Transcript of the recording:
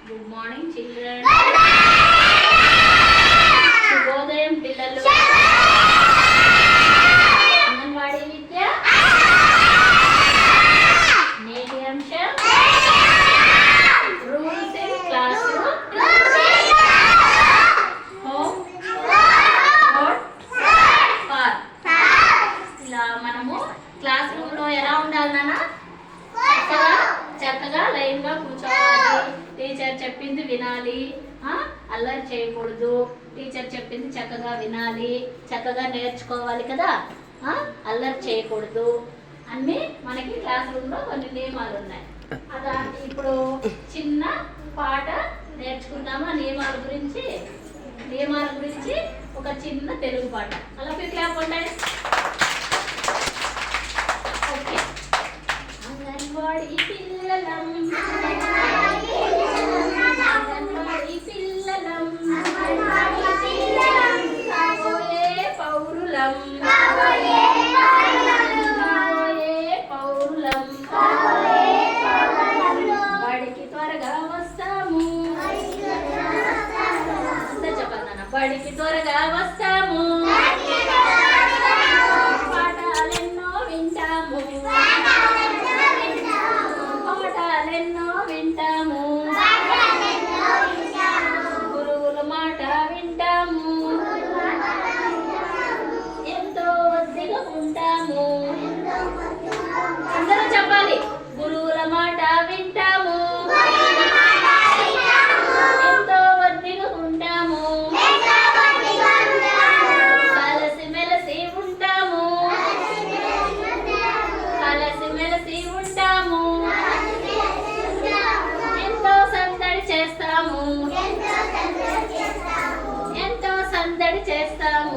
Good morning children. శుభోదయం పిల్లలు. అంగన్వాడీ విద్య నేటి అంశం rules in class home for. ఇలా మనము క్లాస్ రూమ్ లో ఎలా ఉండాలి నాన్న? చక్కగా లైన్ గా కూర్చోవాలి. టీచర్ చెప్పింది వినాలి, అల్లరి చేయకూడదు. టీచర్ చెప్పింది చక్కగా వినాలి, చక్కగా నేర్చుకోవాలి కదా, అల్లరి చేయకూడదు. అన్నీ మనకి క్లాస్ రూమ్ లో కొన్ని నియమాలు ఉన్నాయి. ఇప్పుడు చిన్న పాట నేర్చుకుందామా? నియమాల గురించి ఒక చిన్న తెలుగు పాట. అలా క్లాప్ ఉంటాయి. ఓకే. అంగన్వాడీ పిల్లలం కాబోయే పౌరులం బడికి త్వరగా వస్తాము. అంతా చెప్పాలి నాన్న. బడికి త్వరగా వస్తాము, పాఠాలెన్నో వింటాము, గురువుల మాట వింటాము, ఎంతో ఒద్దిగా ఉంటాము. అందరూ చెప్పాలి. గురువుల మాట వింటాము, ఎంతో ఒద్దిగా ఉంటాము, కలిసిమెలిసి ఉంటాము, ఎంతో సందడి చేస్తాము.